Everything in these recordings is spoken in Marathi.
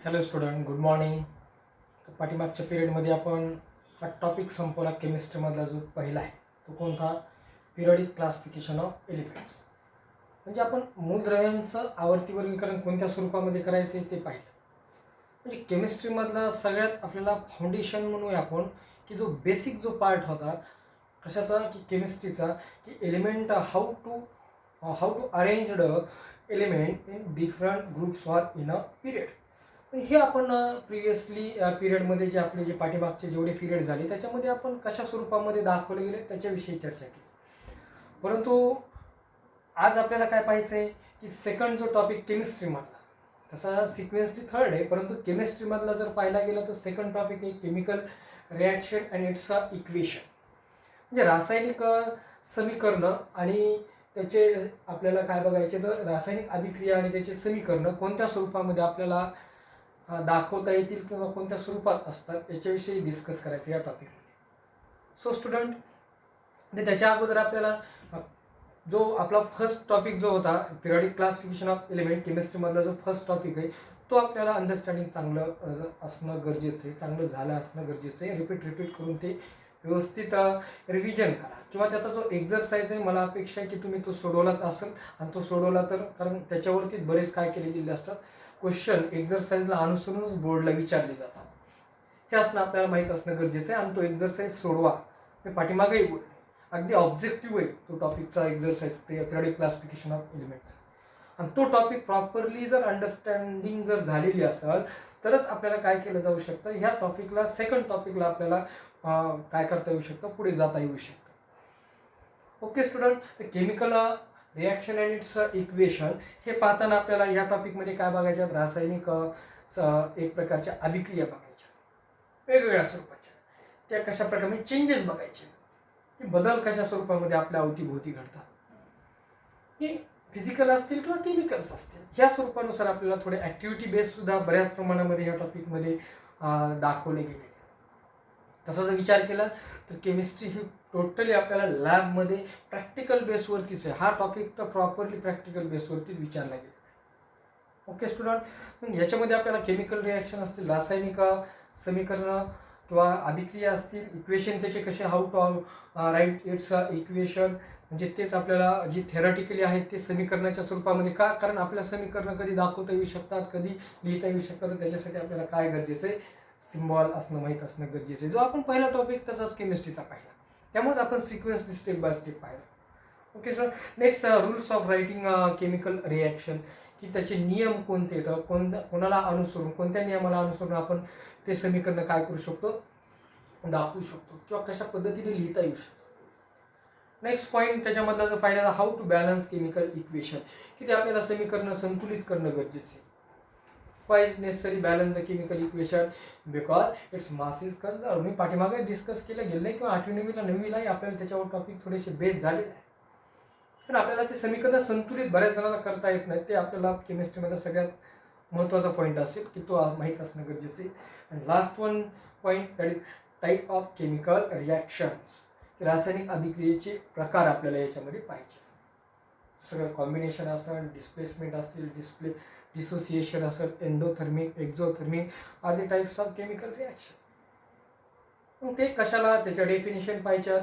Hello student, good morning. तर पाठीमागच्या पिरियडमध्ये आपण हा टॉपिक संपवला. केमिस्ट्रीमधला जो पहिला आहे तो कोणता? Periodic classification of elements. म्हणजे आपण मूलद्रव्यांचं आवर्ती वर्गीकरण कोणत्या स्वरूपामध्ये करायचं आहे ते पाहिलं. म्हणजे केमिस्ट्रीमधला सगळ्यात आपल्याला फाउंडेशन म्हणूया आपण, की जो बेसिक जो पार्ट होता कशाचा, की केमिस्ट्रीचा, की element how to arranged element in different groups or in a period. हे आपण प्रिव्हियसली पिरियडमध्ये जे आपले जे पाठीमागचे जेवढे पिरियड झाले त्याच्यामध्ये आपण कशा स्वरूपामध्ये दाखवले गेले त्याच्याविषयी चर्चा केली. परंतु आज आपल्याला काय पाहायचं आहे, की सेकंड जो टॉपिक केमिस्ट्रीमधला, तसा सिक्वेन्सली थर्ड आहे, परंतु केमिस्ट्रीमधला जर पाहायला गेलं तर सेकंड टॉपिक आहे chemical reaction and its equation. म्हणजे रासायनिक समीकरणं आणि त्याचे आपल्याला काय बघायचे, तर रासायनिक अभिक्रिया आणि त्याचे समीकरणं कोणत्या स्वरूपामध्ये आपल्याला दाखवता येतील किंवा कोणत्या स्वरूपात असतात याच्याविषयी डिस्कस करायचं या टॉपिकमध्ये. सो स्टुडंट, त्याच्या अगोदर आपल्याला जो आपला फर्स्ट टॉपिक जो होता पिरियडिक क्लासिफिकेशन ऑफ एलिमेंट, केमिस्ट्रीमधला जो फर्स्ट टॉपिक आहे तो आपल्याला अंडरस्टँडिंग चांगलं असणं गरजेचं आहे, चांगलं झालं असणं गरजेचं आहे. रिपीट करून ते व्यवस्थित रिव्हिजन करा किंवा त्याचा जो एक्झरसाईज आहे मला अपेक्षा आहे की तुम्ही तो सोडवलाच असेल. आणि तो सोडवला तर, कारण त्याच्यावरती बरेच काय केले गेले असतात क्वेश्चन एक्झरसाईजला अनुसरूनच बोर्डला विचारले जातात. हे असणं आपल्याला माहीत असणं गरजेचं आहे. आणि तो एक्झरसाईज सोडवा. मी पाठीमागेही बोलले, अगदी ऑब्जेक्टिव्ह आहे तो टॉपिकचा exercise, periodic classification of elements. आणि तो टॉपिक प्रॉपरली जर अंडरस्टँडिंग जर झालेली असेल तरच आपल्याला काय केलं जाऊ शकतं, ह्या टॉपिकला सेकंड टॉपिकला आपल्याला काय करता येऊ शकतं, पुढे जाता येऊ शकतं. ओके स्टुडंट, तर chemical reaction and its equation हे पाहताना आपल्याला या टॉपिकमध्ये काय बघायच्यात, रासायनिक एक प्रकारच्या अभिक्रिया बघायच्या वेगवेगळ्या स्वरूपाच्या. त्या कशा प्रकारे चेंजेस बघायचे, की बदल कशा स्वरूपामध्ये आपल्या अवतीभोवती घडतात, की फिजिकल असतील किंवा केमिकल्स असतील. ह्या स्वरूपानुसार आपल्याला थोडे ॲक्टिव्हिटी बेस सुद्धा बऱ्याच प्रमाणामध्ये या टॉपिकमध्ये दाखवले गेले. तसा जर विचार केला तर केमिस्ट्री ही टोटली आपल्याला लॅबमध्ये प्रॅक्टिकल बेसवरतीच आहे. हा टॉपिक तर प्रॉपरली प्रॅक्टिकल बेसवरतीच विचारला गेला. ओके स्टुडंट, मग याच्यामध्ये आपल्याला केमिकल रिॲक्शन असतील, रासायनिक समीकरणं किंवा अभिक्रिया असतील, इक्वेशन त्याचे कसे, how to write its equation, म्हणजे तेच आपल्याला जी थेरॉटिकली आहेत ते समीकरणाच्या स्वरूपामध्ये का, कारण आपल्याला समीकरणं कधी दाखवता येऊ शकतात, कधी लिहिता येऊ शकतात. तर त्याच्यासाठी आपल्याला काय गरजेचं आहे, सिम्बॉल असणं माहीत असणं गरजेचं आहे. जो आपण पहिला टॉपिक तसाच केमिस्ट्रीचा पाहिला, त्यामुळेच आपण सिक्वेन्स स्टेप बाय स्टेप पाहिला. Okay sir, next rules of writing chemical reaction, की त्याचे नियम कोणते, तर कोणाला अनुसरून, कोणत्या नियमाला अनुसरून आपण ते समीकरण काय करू शकतो, दाखवू शकतो किंवा कशा पद्धतीने लिहिता येऊ शकतो. नेक्स्ट पॉईंट त्याच्यामधला जो पाहिला, how to balance chemical equation, की ते आपल्याला समीकरणं संतुलित करणं गरजेचं आहे. Why is necessary balance the chemical equation? Because its mass is conserved. मी पाठीमागे डिस्कस केलं गेलं किंवा 8वी-9वीलाही आपल्याला त्याच्यावर टॉपिक थोडेसे बेस झालेले आहे. पण आपल्याला ते समीकरण संतुलित बऱ्याच जणांना करता येत नाही. ते आपल्याला केमिस्ट्रीमध्ये सगळ्यात महत्त्वाचा पॉईंट असेल की तो माहीत असणं गरजेचं आहे. And last one point, that is type of chemical reactions. रासायनिक अभिक्रियेचे प्रकार आपल्याला याच्यामध्ये पाहिजे. सगळं कॉम्बिनेशन असेल, डिस्प्लेसमेंट असतील, डिसोसिएशन असेल, एंडोथर्मिक, एक्झोथर्मिक आदी टाईप्स ऑफ केमिकल रिॲक्शन. मग ते कशाला, त्याच्या डेफिनेशन पाहिजेत,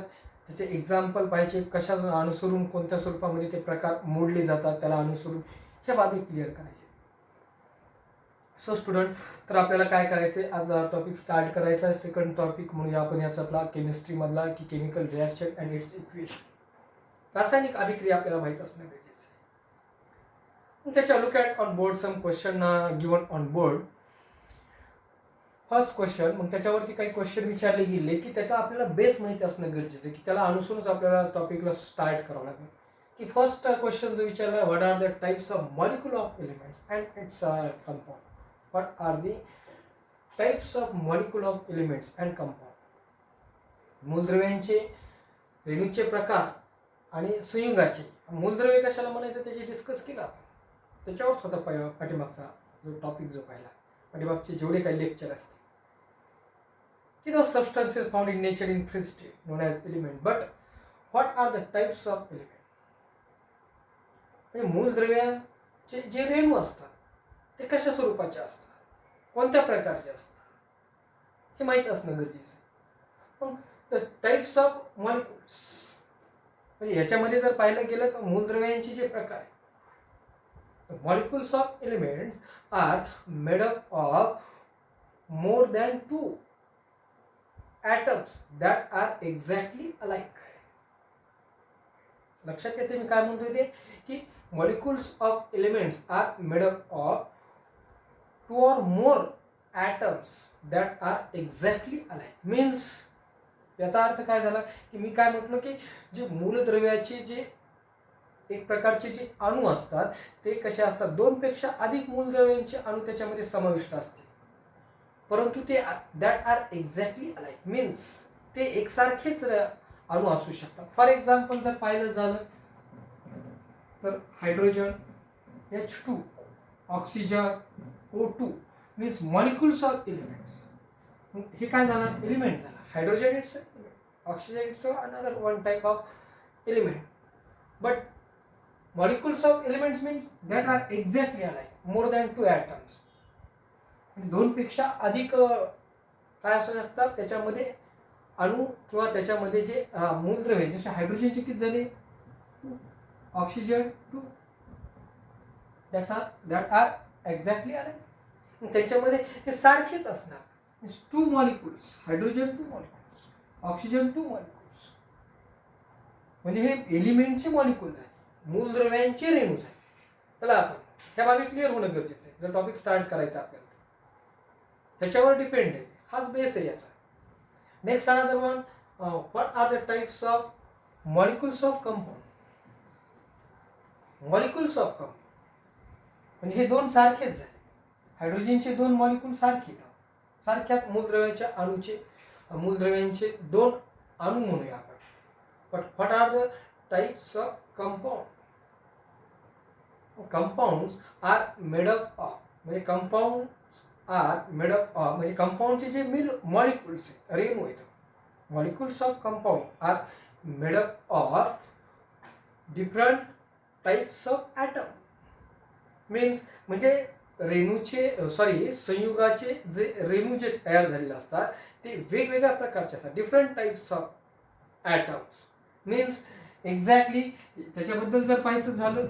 त्याचे एक्झाम्पल पाहिजे, कशा अनुसरून कोणत्या स्वरूपामध्ये ते प्रकार मोडले जातात त्याला अनुसरून, ह्या बाबी क्लिअर करायचे. सो स्टुडंट, तर आपल्याला काय करायचं आहे, आज टॉपिक स्टार्ट करायचा आहे. सेकंड टॉपिक म्हणूया आपण याच्यातला केमिस्ट्रीमधला, की chemical reaction and its equation. रासायनिक अभिक्रिया आपल्याला माहीत असणं गरजेचं आहे. त्याच्या look at on board some question given on board. First question, मग त्याच्यावरती काही क्वेश्चन विचारले गेले की त्याचा आपल्याला बेस माहिती असणं गरजेचं आहे, की त्याला अनुसरूनच आपल्याला टॉपिकला स्टार्ट करावं लागेल. की फर्स्ट क्वेश्चन जो विचारला, what are the types of molecule of elements and its compound. What are the types of molecule of elements and compound. मूलद्रव्यांचे, रेणूचे प्रकार आणि संयुगाचे. मूलद्रव्य कशाला म्हणायचं त्याची डिस्कस केलं आपण. त्याच्यावरच होता पाठीमागचा जो टॉपिक जो पाहिला, पाठीमागचे जेवढे काही लेक्चर असते, की those substances found in nature in free state known as element. But what are the types of element? म्हणजे मूलद्रव्यांचे जे रेणू असतात ते कशा स्वरूपाचे असतात, कोणत्या प्रकारचे असतात हे माहीत असणं गरजेचं आहे. मग द टाईप्स ऑफ मॉलिक्युल्स म्हणजे याच्यामध्ये जर पाहिलं गेलं तर मूलद्रव्यांचे जे प्रकार आहेत, molecules of elements are made up of more than two atoms that are exactly alike. लक्षात येते मी काय म्हणतोय ते की molecules of elements are made up of two or more atoms that are exactly alike. Means याचा अर्थ काय झाला की मी काय म्हटलं की जे मूलद्रव्याचे जे एक प्रकारचे जे अणू असतात ते कसे असतात, दोनपेक्षा अधिक मूलद्रव्यांचे अणू त्याच्यामध्ये समाविष्ट असते, परंतु ते that are exactly alike. Means ते एकसारखेच अणू असू शकतात. फॉर एक्झाम्पल जर पाहिलं झालं तर hydrogen H2, oxygen O2 means molecules of elements. हे काय झालं, एलिमेंट झाला. Hydrogen it's oxygen it's another one type of element, but molecules of elements means that are exactly alike, more than two atoms. दोनपेक्षा अधिक काय असू शकतात त्याच्यामध्ये अणू किंवा त्याच्यामध्ये जे मूलद्रव्य, जसे हायड्रोजनचे किती झाले, ऑक्सिजन 2, दॅट आर एक्झॅक्टली आले, त्याच्यामध्ये ते सारखेच असणार. Two molecules, hydrogen 2 molecules, oxygen 2 molecules, म्हणजे हे एलिमेंटचे मॉलिक्युल झाले, मूलद्रव्यांचे रेणू झाले. त्याला आपण ह्या बाबी क्लिअर होणं गरजेचं आहे जर टॉपिक स्टार्ट करायचा आपल्याला. ह्याच्यावर डिपेंड आहे, हाच बेस आहे याचा. Next another one, what are the types of molecules of compound. Molecules of compound म्हणजे हे दोन सारखेच झाले, हायड्रोजनचे दोन मॉलिक्युल सारखे, सारख्याच मूलद्रव्याच्या अणूचे, मूलद्रव्यांचे दोन अणू म्हणूया आपण. But what are the types of compound. Compounds are made up of, म्हणजे compound are made up of म्हणजे कंपाऊंडचे जे मॉलिक्युल्स आहेत, रेणू आहेत, molecules of compound are made up of different types of atom. Means म्हणजे रेणूचे संयुगाचे जे रेणू जे तयार झालेले असतात ते वेगवेगळ्या प्रकारचे असतात, different types of atoms. Means exactly त्याच्याबद्दल जर पाहायचं झालं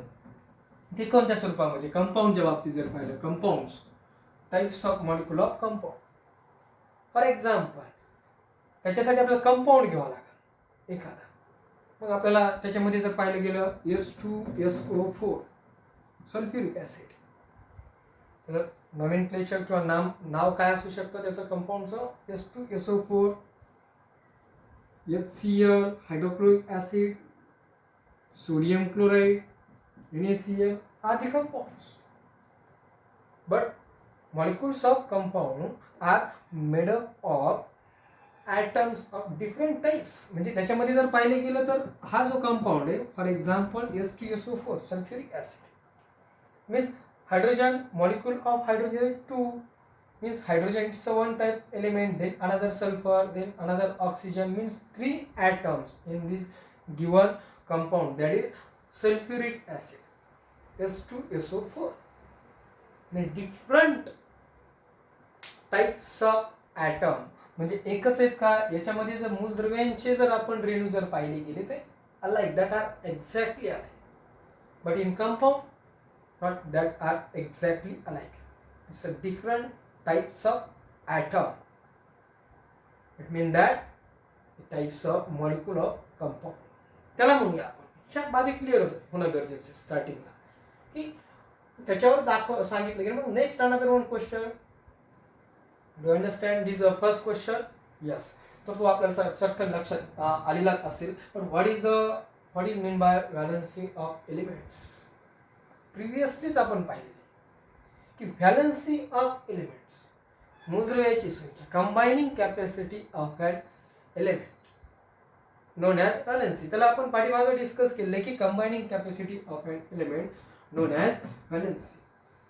ते कोणत्या स्वरूपामध्ये, कंपाऊंडच्या बाबतीत जर पाहिलं, compounds types of molecule of compound. For example त्याच्यासाठी आपल्याला कंपाऊंड घ्यावं लागेल एखादा. मग आपल्याला त्याच्यामध्ये जर पाहिलं गेलं H2SO4 सल्फ्युरिक ॲसिड, तर नॉमेनक्लेचर किंवा नाव काय असू शकतं त्याचं कंपाऊंडचं, H2SO4, HCl hydrochloric acid, sodium chloride, NaCl आदि compounds. But molecules of compound are made up of atoms of different types. म्हणजे त्याच्यामध्ये जर पाहिले गेलं तर हा जो कंपाऊंड आहे, for example H2SO4 sulphuric acid means hydrogen, molecule of hydrogen 2 means hydrogen it's one type element, then another sulphur, then another oxygen, means 3 atoms in this given compound, that is sulfuric acid H2SO4. Different types of atom म्हणजे एकच आहेत का, याच्यामध्ये जर मूलद्रव्यांचे जर आपण रेणू जर पाहिले गेले ते alike, that are exactly alike. But in compound not that are exactly alike, it's a different types of atom. It mean that types of molecule of compound. त्याला म्हणूया आपण. ह्या बाबी क्लिअर होणं गरजेचं आहे स्टार्टिंगला की त्याच्यावर सांगितलं गेलं. मग next another one question, do understand this first question? Yes. तर तो आपल्याला चटकन लक्षात आलेलाच असेल. पण what is mean by valency of elements. प्रिव्हियसलीच आपण पाहिले की व्हॅलन्सी ऑफ एलिमेंट्स, मूलद्रव्याची संख्या, combining capacity of an element known as valency. त्याला आपण पाठीमागे डिस्कस केले की combining capacity of an element known as valency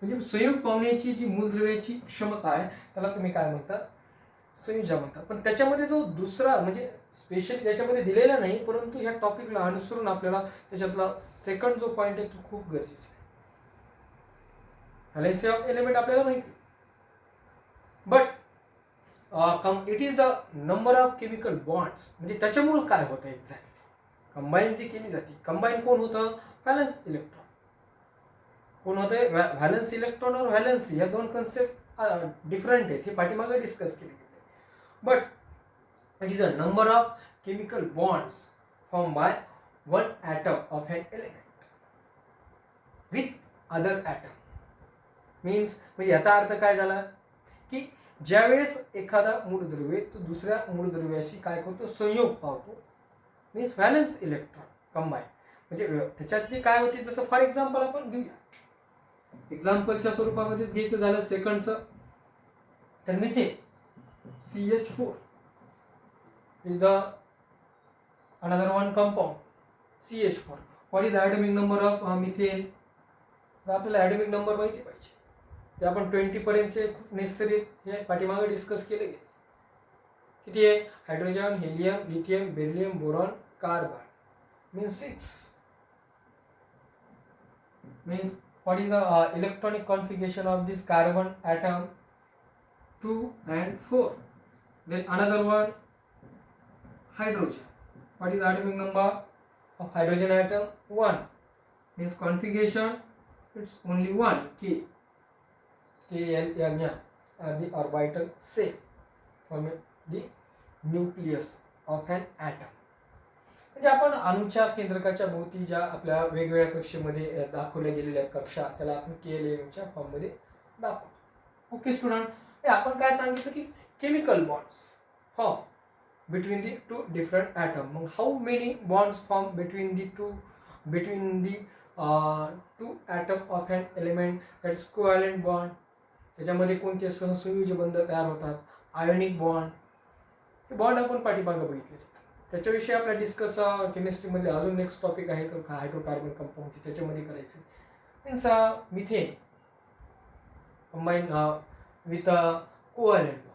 म्हणजे संयुग पावण्याची जी मूलद्रव्याची क्षमता आहे त्याला तुम्ही काय म्हणतात, संयुजा म्हणतात. पण त्याच्यामध्ये जो दुसरा म्हणजे स्पेशली त्याच्यामध्ये दिलेला नाही, परंतु ह्या टॉपिकला अनुसरून आपल्याला त्याच्यातला सेकंड जो पॉईंट आहे तो खूप गरजेचा आहे. व्हॅलन्सी ऑफ एलिमेंट आपल्याला माहिती, but it is the number of chemical bonds. म्हणजे त्याच्यामुळं काय होतं एक्झॅक्टली, कंबाईन जी केली जाते, कंबाईन कोण होतं, व्हॅलन्स इलेक्ट्रॉन. कोण होते, व्हॅलन्स इलेक्ट्रॉन और व्हॅलन्सी, या दोन कन्सेप्ट डिफरंट आहेत, हे पाठीमागे डिस्कस केले गेले. But it is the number of chemical bonds form by one atom of an element with other atom. Means म्हणजे याचा अर्थ काय झाला की ज्यावेळेस एखादा मूलद्रव्य तो दुसऱ्या मूलद्रव्याशी काय करतो, संयोग पावतो, मीन्स व्हॅलन्स इलेक्ट्रॉन कंबाईन. म्हणजे त्याच्यातली काय होती, जसं फॉर एक्झाम्पल आपण घेऊया, एक्झाम्पलच्या स्वरूपामध्येच घ्यायचं झालं सेकंडचं, तर methane CH4 is the another one compound CH4. What is the atomic number of methane. तर आपल्याला ॲटॉमिक नंबर माहिती पाहिजे, ते आपण 20 पर्यंतचे खूप नेसेसरी हे पाठीमागे डिस्कस केले गेले. किती आहे, hydrogen, helium, lithium, beryllium, boron, carbon, means 6. Means what is the electronic configuration of this carbon atom, 2 and 4. Then another one, hydrogen. What is the atomic number of hydrogen atom, 1. Means configuration it's only 1, K, L, M, N are the orbital shell from the nucleus of an atom. म्हणजे आपण अणूच्या केंद्रकाच्या भोवती ज्या आपल्या वेगवेगळ्या कक्षेमध्ये दाखवल्या गेलेल्या कक्षा, त्याला आपण KLMच्या फॉर्ममध्ये दाखवतो. ओके स्टुडंट, आपण काय सांगितलं की chemical bonds form between the two different atom. मग how many bonds form between the two atom of an element, that is covalent bond. त्याच्यामध्ये कोणते सहसंयोजी बंध तयार होतात, आयोनिक बॉन्ड. हे बॉन्ड आपण पाठीमागे बघितले. त्याच्याविषयी आपला डिस्कस केमिस्ट्रीमध्ये अजून नेक्स्ट टॉपिक आहे का हायड्रोकार्बन कंपाऊंडची, त्याच्यामध्ये करायचं. Means methane combine with covalent bond.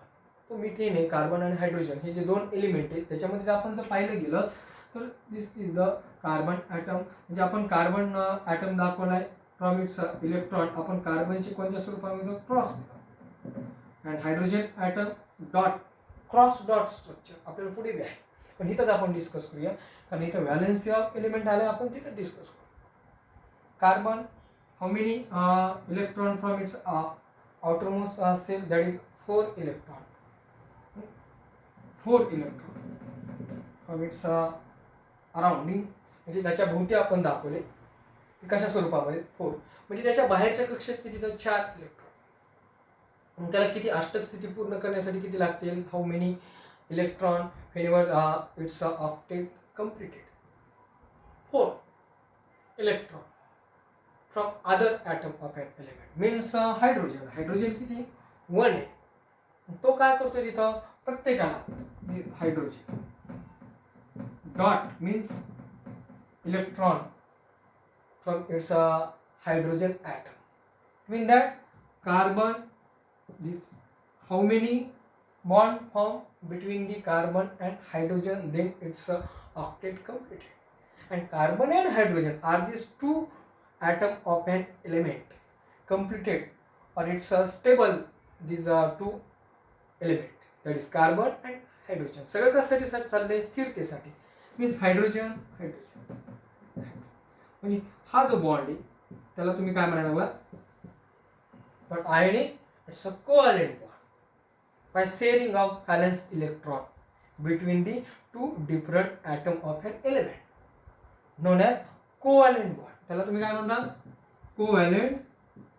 तो मिथेन आहे, कार्बन आणि हायड्रोजन हे जे दोन एलिमेंट आहेत, त्याच्यामध्ये जर आपण जर पाहिलं गेलं तर this is the carbon atom. म्हणजे आपण कार्बन ॲटम दाखवलाय फ्रॉम इट्स इलेक्ट्रॉन, आपण कार्बनचे कोणत्या स्वरूपामध्ये cross, and hydrogen atom dot, cross dot structure आपल्याला पुढे बी आहे, पण इथंच आपण डिस्कस करूया, कारण इथं व्हॅलन्सी ऑफ एलिमेंट आलं, आपण तिथं डिस्कस करू. Carbon, how many electron from its outermost cell, that is 4 electron. 4 electron from its surrounding. म्हणजे त्याच्या भोवती आपण दाखवले कशा स्वरूपामध्ये 4. म्हणजे त्याच्या बाहेरच्या कक्षेत किती, तर 4 इलेक्ट्रॉन. मग त्याला किती अष्टक स्थिती पूर्ण करण्यासाठी किती लागतील, how many electron whenever it's octet completed. 4 electron from other atom of an element. Means hydrogen, hydrogen किती 1 आहे. तो काय करतोय तिथं, प्रत्येकाला hydrogen dot means electron from its hydrogen atom. Mean that carbon, this how many bond form between the carbon and hydrogen, then it's octet completed. And carbon and hydrogen are these two atom of an element completed, or it's stable, these are two element, that is carbon and hydrogen. सगळं कशासाठी चाललंय, स्थिरतेसाठी. मीन्स हायड्रोजन म्हणजे हा जो बॉन्ड आहे त्याला तुम्ही काय म्हणायला लागला, but ionic, it's a covalent bond by sharing of valence electron between the two different atom of an element known as covalent bond. त्याला तुम्ही काय म्हणता, कोव्हॅलंट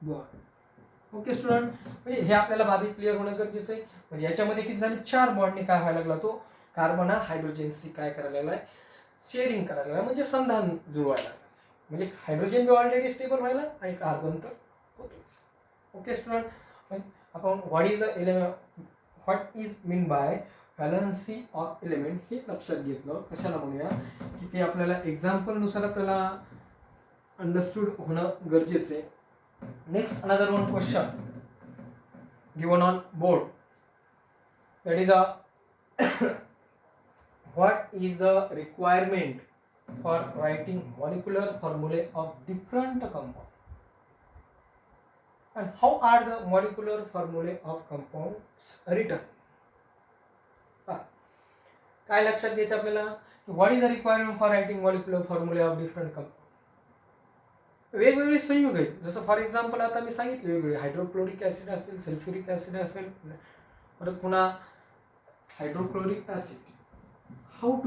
बॉन्ड. ओके स्टुडंट, म्हणजे हे आपल्याला बाबी क्लिअर होणं गरजेचं आहे. म्हणजे याच्यामध्ये किती झाले, 4 बॉन्डने काय व्हायला लागला, तो कार्बन हा हायड्रोजनशी काय करायला लागलाय, शेअरिंग करायला लागला, म्हणजे संधान जुळवायला लागला. म्हणजे हायड्रोजन बी ऑलरेडी स्टेबल व्हायला आणि कार्बन तर होतोच. ओके स्टुडंट, आपण what is mean by valency of element हे लक्षात घेतलं. कशाला म्हणूया की ते आपल्याला एक्झाम्पलनुसार आपल्याला अंडरस्टूड होणं गरजेचं आहे. Next another one question given on board, that is what is the requirement for writing molecular formulae of different compound. And how are the molecular formulae of compounds written? काय लक्षात घ्यायचं आपल्याला की what is the requirement for writing molecular formulae of different compound. वेगवेगळे संयुग आहेत. जसं फॉर एक्झाम्पल आता मी सांगितलं वेगवेगळे हायड्रोक्लोरिक ॲसिड असेल, सल्फ्युरिक ॲसिड असेल, परत पुन्हा hydrochloric acid. How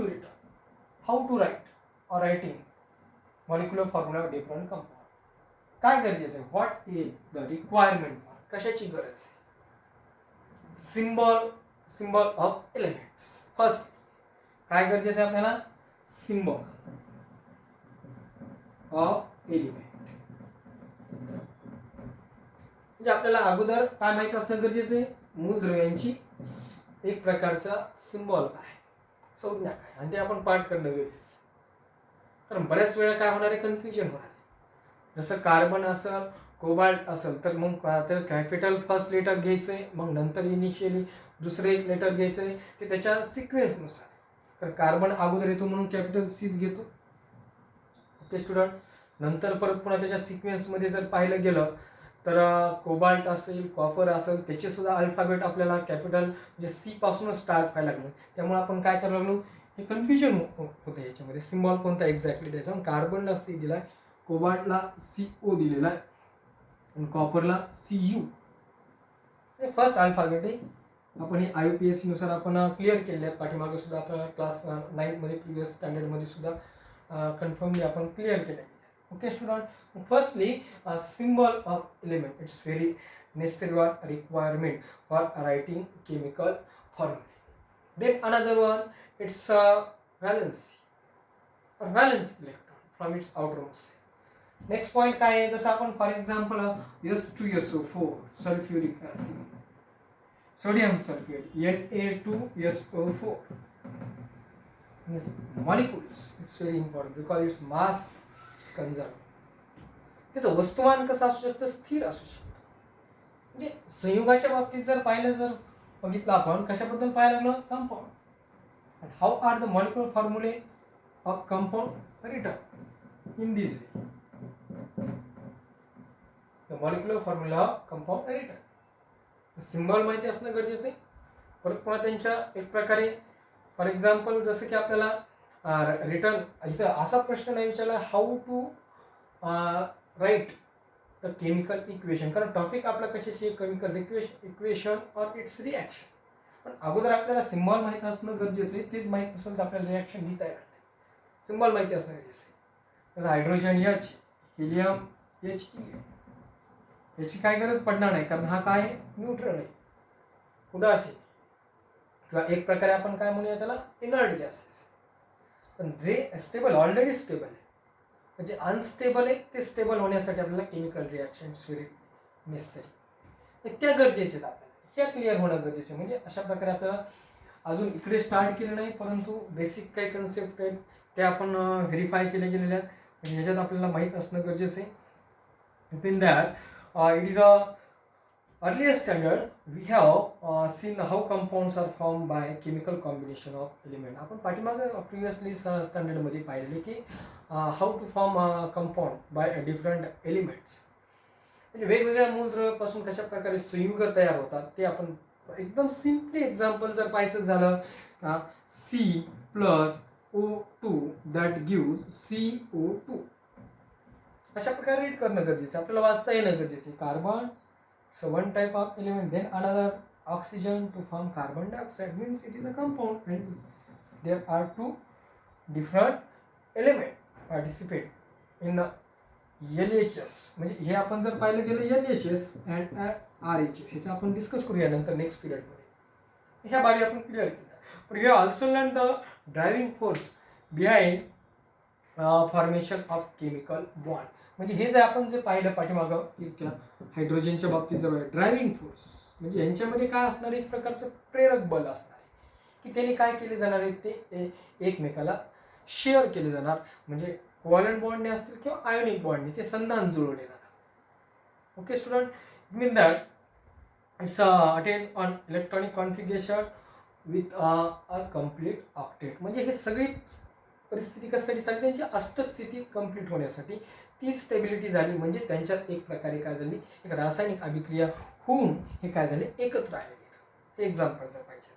to write or writing molecular formula of different compound. काय गरजेचं आहे? What is the requirement? कशाची गरज आहे? Symbol of elements. फर्स्ट काय गरजेचं आहे आपल्याला? Symbol of element. म्हणजे आपल्याला अगोदर काय माहित असणं गरजेचं आहे? मूलद्रव्यांची एक प्रकारचा सिम्बॉल काय, संज्ञा काय, आणि ते आपण पाठ करणं गरजेचं आहे. कारण बऱ्याच वेळा काय होणार आहे? कन्फ्युजन होणार आहे. जसं कार्बन असेल, कोबाल्ट असेल तर मग तर कॅपिटल फर्स्ट लेटर घ्यायचं आहे, मग नंतर इनिशियली दुसरे एक लेटर घ्यायचं आहे, ते त्याच्या सिक्वेन्सनुसार. कारण कार्बन अगोदर येतो म्हणून कॅपिटल सीच घेतो. Okay student. नंतर परत पुन्हा त्याच्या सिक्वेन्समध्ये जर पाहिलं गेलं तर कोबाल्ट असेल, कॉपर असेल, त्याचे सुद्धा अल्फाबेट आपल्याला कॅपिटल म्हणजे सी पासूनच स्टार्ट व्हायला लागलं. त्यामुळे आपण काय करायला लागलो? हे कन्फ्युजन होतं याच्यामध्ये. सिम्बॉल कोणता एक्झॅक्टली द्यायचा? कार्बनला सी दिलाय, कोबाल्टला CO दिलेला आहे, आणि कॉपरला CU. हे फर्स्ट अल्फाबेट आहे. आपण हे IUPAC नुसार आपण क्लिअर केलेले आहेत. पाठीमागे सुद्धा आपल्याला क्लास 9 मध्ये प्रिव्हियस स्टँडर्डमध्ये सुद्धा कन्फर्मली आपण क्लिअर केलं. Okay student. Firstly symbol of element. It's very necessary or requirement for writing chemical formulae. Then another one, it's a valency or valence electron from its outermost. Next point काय आहे? जसं आपण for example S2SO4 sulphuric acid, sodium sulphate Na2SO4. Molecules it's very important because its mass it's conserve. त्याचं वस्तुमान कसं असू शकतं? स्थिर असू शकतं. म्हणजे संयुगाच्या बाबतीत जर बघितलं आपण कशाबद्दल पाहायला लागलो? Compound. And how are the molecular formulae of compound written? In this way. The molecular formula of compound written. Symbol माहिती असणं गरजेचं आहे. परत पुन्हा त्यांच्या एक प्रकारे फॉर एक्झाम्पल जसं की आपल्याला रिटर्न इथं असा प्रश्न नाही विचारला how to write the chemical equation. कारण टॉपिक आपला कशाशी आहे? Chemical equation or its reaction. पण अगोदर आपल्याला सिम्बॉल माहिती असणं गरजेचं आहे. तेच माहीत नसेल तर आपल्याला रिॲक्शन लिहिता येणार नाही. सिम्बॉल माहिती असणं गरजेचं आहे. जसं हायड्रोजन H, हिलियम He. याची काय गरज पडणार नाही कारण हा काय न्यूट्रल आहे, उदासीन, किंवा एक प्रकारे आपण काय म्हणूया त्याला इनर्ट गॅसेस. पण जे स्टेबल ऑलरेडी स्टेबल आहे म्हणजे अनस्टेबल आहे ते स्टेबल होण्यासाठी आपल्याला केमिकल रिॲक्शन्स व्हेरी नेसेसरी त्या गरजेचे आहेत. आपल्याला ह्या क्लिअर होणं गरजेचं. म्हणजे अशा प्रकारे आपल्याला अजून इकडे स्टार्ट केलं नाही परंतु बेसिक काही कन्सेप्ट आहेत ते आपण व्हेरीफाय केले गेलेले आहेत. म्हणजे ह्याच्यात आपल्याला माहीत असणं गरजेचं आहे. In that it is a earlier standard we have seen how compounds are formed by chemical combination of element. आपण पाठीमागे प्रिव्हियसली स्टँडर्डमध्ये पाहिलेले की how to form compound by different elements. म्हणजे वेगवेगळ्या मूलद्रव्यापासून कशा प्रकारे संयुग तयार होतात ते आपण एकदम सिम्पली एक्झाम्पल जर पाहायचं झालं C+O2 दॅट गिव्स CO2. अशा प्रकारे रीड करणं गरजेचं. आपल्याला वाचता येणं गरजेचं. Carbon so one type of element, then another oxygen to form carbon dioxide means it is a compound and there are two different element participate in LHS. म्हणजे हे आपण जर पाहिलं गेलं LHS अँड RHS ह्याचं आपण डिस्कस करूया नंतर नेक्स्ट पिरियडमध्ये. ह्या बाबी आपण क्लिअर केल्या. पण we also learn the driving force behind formation of chemical bond. म्हणजे हे जे आपण जे पाहिलं पाठीमागं हायड्रोजनच्या बाबतीत जर ड्रायव्हिंग फोर्स म्हणजे यांच्यामध्ये काय असणार एक प्रकारचं प्रेरक बल असणार आहे की त्याने काय केले जाणार आहे ते एकमेकाला शेअर केले जाणार. म्हणजे कोव्हॅलंट बॉन्डने असतील किंवा आयोनिक बॉन्डने ते संधान जुळवले जाणार. Okay student. Mean that it's attain on electronic configuration with a complete octet. म्हणजे हे सगळी परिस्थिती कशासाठी झाली, त्यांची अष्टक स्थिती कंप्लीट होण्यासाठी. ती स्टेबिलिटी झाली म्हणजे त्यांच्यात एक प्रकारे काय झाली, एक रासायनिक अभिक्रिया होऊन हे काय झाले, एकत्र आलेले. एक्झाम्पल जर पाहिजे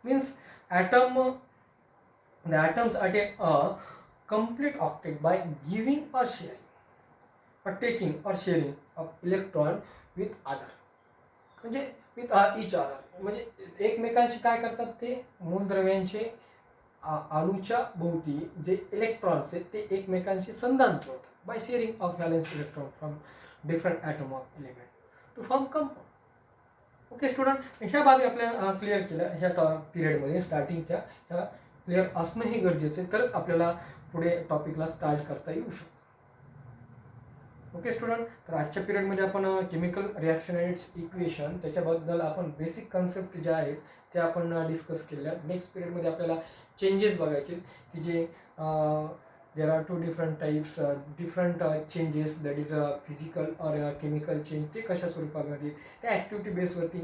means the atoms attain a complete octet by giving or sharing or taking or sharing of electron with other, म्हणजे विथ इच अदर, म्हणजे एकमेकांशी काय करतात, ते मूलद्रव्यांचे अणूच्या भोवती जे इलेक्ट्रॉन्स आहेत ते एकमेकांशी संधान जोडतात by sharing of valence electron from different atom of element to form compound. Okay student, ह्या बाबी आपल्या क्लिअर केल्या. ह्या पिरियडमध्ये स्टार्टिंगच्या ह्या क्लिअर असणंही गरजेचं आहे, तरच आपल्याला पुढे टॉपिकला स्टार्ट करता येऊ शकतो. ओके स्टुडंट, तर आजच्या पिरियडमध्ये आपण chemical reaction and its equation त्याच्याबद्दल आपण बेसिक कन्सेप्ट ज्या आहेत त्या आपण डिस्कस केल्या. नेक्स्ट पिरियडमध्ये आपल्याला चेंजेस बघायचे की जे there are 2 different types, different changes, that is physical और केमिकल चेंज. ते कशा स्वरूपामध्ये, त्या ॲक्टिव्हिटी बेसवरती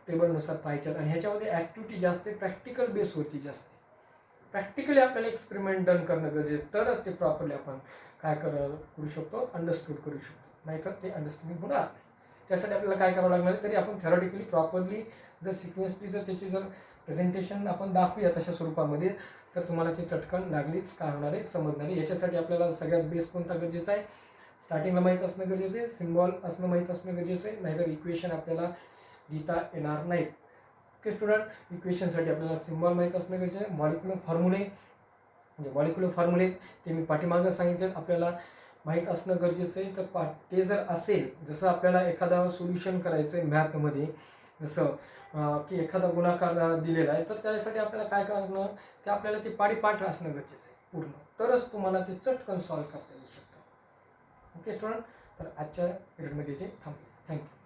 टेबलनुसार पाहिजे. आणि ह्याच्यामध्ये ॲक्टिव्हिटी जास्त आहे, प्रॅक्टिकल बेसवरती जास्त आहे. प्रॅक्टिकली आपल्याला एक्सपेरिमेंट डन करणं गरजेचं, तरच ते प्रॉपरली आपण काय करू शकतो, अंडरस्टूड करू शकतो, नाहीतर ते अंडरस्टँडिंग होणार नाही. त्यासाठी आपल्याला काय करावं लागणार आहे, तरी आपण थेरॉटिकली प्रॉपरली जर सिक्वेन्सली जर त्याची जर प्रेझेंटेशन आपण दाखवूया तशा स्वरूपामध्ये, तर तुम्हाला ते चटकन लागलीच काय होणार आहे, समजणार आहे. याच्यासाठी आपल्याला सगळ्यात बेस कोणता गरजेचा आहे, स्टार्टिंगला माहीत असणं गरजेचं आहे, सिम्बॉल असणं माहीत असणं गरजेचं आहे, नाहीतर इक्वेशन आपल्याला लिहिता येणार नाहीत. ओके स्टुडंट, इक्वेशनसाठी आपल्याला सिम्बॉल माहीत असणं गरजेचं आहे. मॉलिक्युलर फॉर्म्युले, म्हणजे मॉलिक्युलर फॉर्म्युले ते मी पाठीमागं सांगितलं आपल्याला माहीत असणं गरजेचं आहे. तर ते जर असेल, जसं आपल्याला एखादा सोल्युशन करायचं आहे मॅथमध्ये, जसं की एखादा गुणाकार दिलेला आहे, तर त्यासाठी आपल्याला काय करणं, ते आपल्याला ते पाठ असणं गरजेचं आहे पूर्ण, तरच तुम्हाला ते चटकन सॉल्व्ह करता येऊ शकतं. ओके स्टुडंट, तर आजच्या पिरियडमध्ये ते थांबले. थँक्यू.